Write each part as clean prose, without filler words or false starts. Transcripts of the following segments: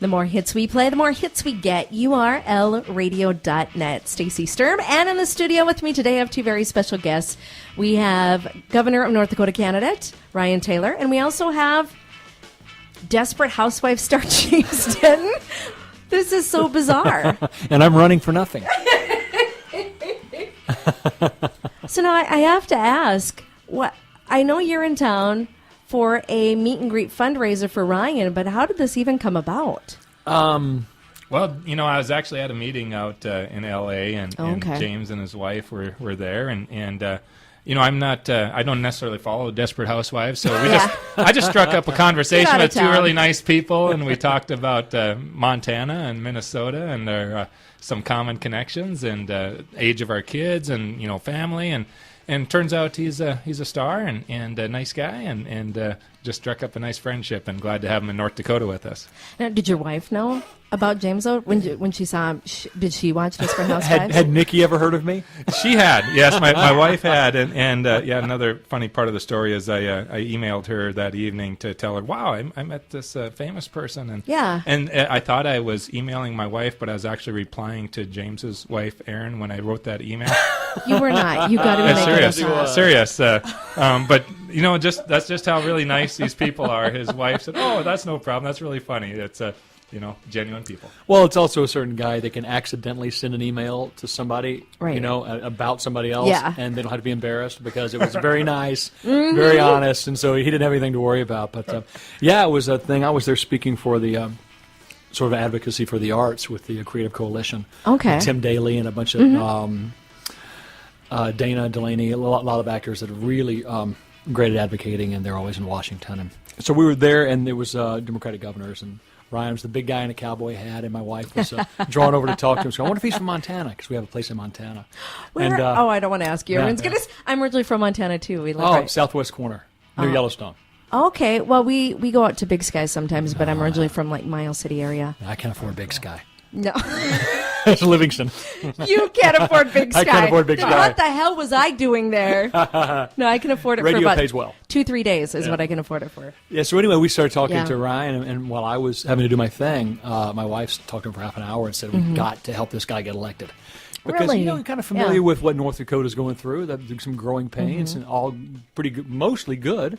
The more hits we play, the more hits we get. URLradio.net. Stacey Sturm. And in the studio with me today, I have two very special guests. We have Governor of North Dakota candidate Ryan Taylor, and we also have Desperate Housewife star James Denton. This is so bizarre. And I'm running for nothing. So now I have to ask, what? I know you're in town for a meet and greet fundraiser for Ryan, but how did this even come about? Well, I was actually at a meeting out in L.A. and James and his wife were there, and I'm not. I don't necessarily follow Desperate Housewives, so I just struck up a conversation with two really nice people, and we talked about Montana and Minnesota and their some common connections and age of our kids and family and turns out he's a star and a nice guy and just struck up a nice friendship and glad to have him in North Dakota with us. Now, did your wife know about James though? When she saw him, did she watch Desperate Housewives? Had Nikki ever heard of me? She had, yes. My wife had, and another funny part of the story is I emailed her that evening to tell her, wow, I met this famous person, and I thought I was emailing my wife, but I was actually replying to James's wife, Erin, when I wrote that email. You were not. You got to be making this up. Serious. But that's just how really nice these people are. His wife said, "Oh, that's no problem. That's really funny." It's genuine people. Well, it's also a certain guy that can accidentally send an email to somebody, about somebody else, and they don't have to be embarrassed because it was very nice, very honest, and so he didn't have anything to worry about. But it was a thing. I was there speaking for the sort of advocacy for the arts with the Creative Coalition. Okay. Tim Daly and a bunch of Dana Delaney, a lot of actors that are really great at advocating, and they're always in Washington. And so we were there, and there was Democratic governors, and Ryan was the big guy in a cowboy hat, and my wife was drawn over to talk to him. So I wonder if he's from Montana, because we have a place in Montana. Where? I don't want to ask you. I'm originally from Montana, too. We live southwest corner, near Yellowstone. Okay. Well, we go out to Big Sky sometimes, but I'm originally from, Miles City area. I can't afford Big Sky. No. It's Livingston. You can't afford Big Sky. I can't afford Big Sky. What the hell was I doing there? No, I can afford it Radio for about pays well. 2-3 days is what I can afford it for. Yeah, so anyway, we started talking to Ryan, and while I was having to do my thing, my wife talked to him for half an hour and said, we've got to help this guy get elected. Because, you're kind of familiar with what North Dakota's going through. There's some growing pains and all pretty good, mostly good,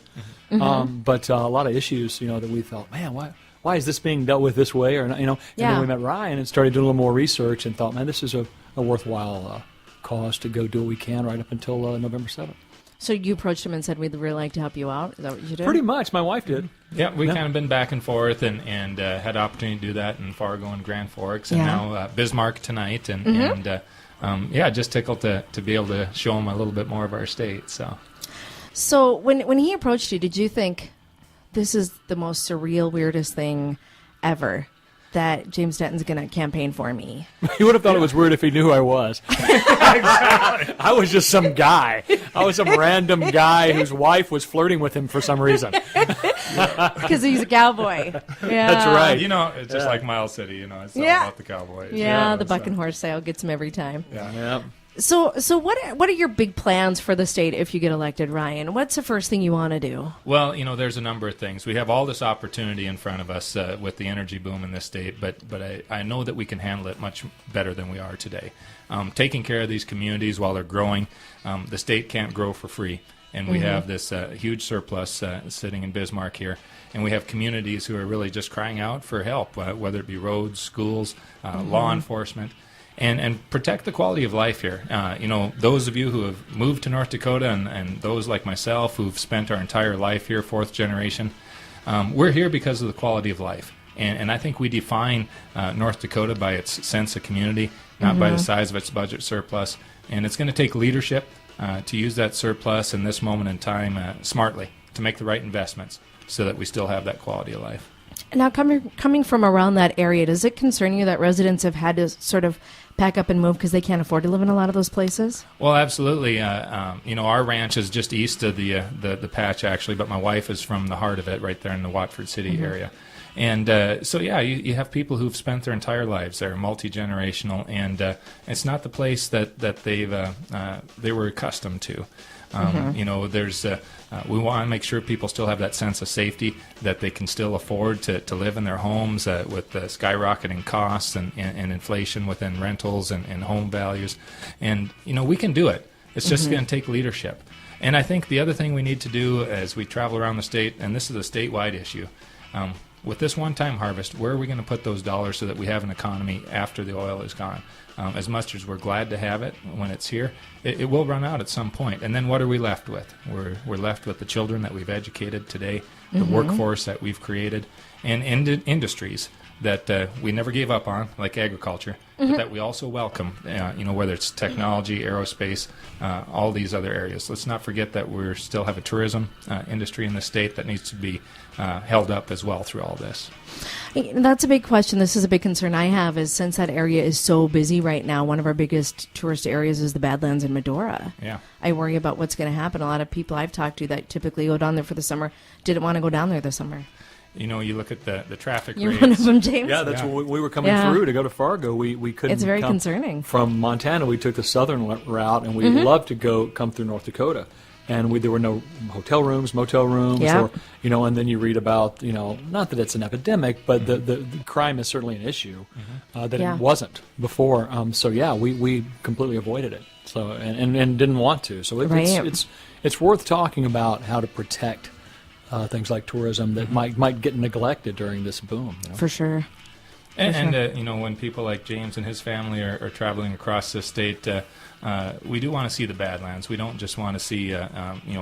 but a lot of issues, that we thought, man, why is this being dealt with this way? Or and then we met Ryan and started doing a little more research and thought, man, this is a worthwhile cause to go do what we can right up until November 7th. So you approached him and said, we'd really like to help you out? Is that what you did? Pretty much. My wife did. Yeah, we kind of been back and forth and had opportunity to do that in Fargo and Grand Forks and now Bismarck tonight. And just tickled to be able to show him a little bit more of our state. So when he approached you, did you think, this is the most surreal, weirdest thing ever, that James Denton's going to campaign for me? He would have thought it was weird if he knew who I was. Exactly. I was just some guy. I was some random guy whose wife was flirting with him for some reason. Because he's a cowboy. Yeah. That's right. It's just like Miles City, it's all about the cowboys. Yeah, the buck and horse sale gets him every time. Yeah. So what are your big plans for the state if you get elected, Ryan? What's the first thing you want to do? Well, there's a number of things. We have all this opportunity in front of us with the energy boom in this state, but I know that we can handle it much better than we are today. Taking care of these communities while they're growing, the state can't grow for free. And we have this huge surplus sitting in Bismarck here. And we have communities who are really just crying out for help, whether it be roads, schools, law enforcement. And protect the quality of life here. Those of you who have moved to North Dakota and those like myself who've spent our entire life here, fourth generation, we're here because of the quality of life. And I think we define North Dakota by its sense of community, not by the size of its budget surplus. And it's going to take leadership to use that surplus in this moment in time smartly, to make the right investments so that we still have that quality of life. Now, coming from around that area, does it concern you that residents have had to sort of pack up and move because they can't afford to live in a lot of those places? Well, absolutely. Our ranch is just east of the patch, actually, but my wife is from the heart of it, right there in the Watford City area. And you have people who've spent their entire lives there, multi-generational, and it's not the place that they were accustomed to. There's we want to make sure people still have that sense of safety, that they can still afford to live in their homes with the skyrocketing costs and inflation within rentals and home values. And, we can do it. It's just going to take leadership. And I think the other thing we need to do as we travel around the state, and this is a statewide issue, with this one-time harvest, where are we going to put those dollars so that we have an economy after the oil is gone? As much as we're glad to have it when it's here, it will run out at some point. And then what are we left with? We're left with the children that we've educated today, the workforce that we've created, and industries that we never gave up on, like agriculture, but that we also welcome, whether it's technology, aerospace, all these other areas. Let's not forget that we still have a tourism industry in the state that needs to be held up as well through all this. That's a big question. This is a big concern I have, is since that area is so busy right now, one of our biggest tourist areas is the Badlands in Medora. Yeah. I worry about what's going to happen. A lot of people I've talked to that typically go down there for the summer didn't want to go down there this summer. You look at the traffic You're rates. one of them, James? Yeah, that's when we were coming through to go to Fargo. We couldn't. It's very come concerning. From Montana, we took the southern route, and we loved to come through North Dakota. And there were no hotel rooms, motel rooms, or and then you read about not that it's an epidemic, but the crime is certainly an issue that it wasn't before. We completely avoided it. So and didn't want to. So it's worth talking about how to protect things like tourism that might get neglected during this boom. For sure. And when people like James and his family are traveling across this state, we do want to see the Badlands. We don't just want to see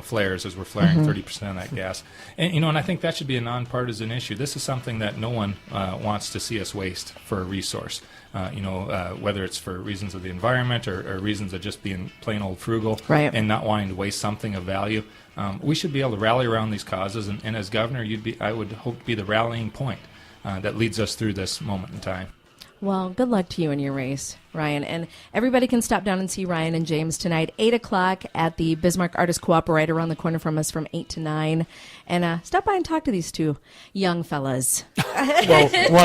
flares as we're flaring 30% of that gas. And I think that should be a nonpartisan issue. This is something that no one wants to see us waste for a resource. Whether it's for reasons of the environment or reasons of just being plain old frugal and not wanting to waste something of value. We should be able to rally around these causes, and as governor, I would hope to be the rallying point that leads us through this moment in time. Well, good luck to you in your race, Ryan. And everybody can stop down and see Ryan and James tonight, 8 o'clock at the Bismarck Artist Co-op right around the corner from us from 8 to 9. And stop by and talk to these two young fellas. Well, one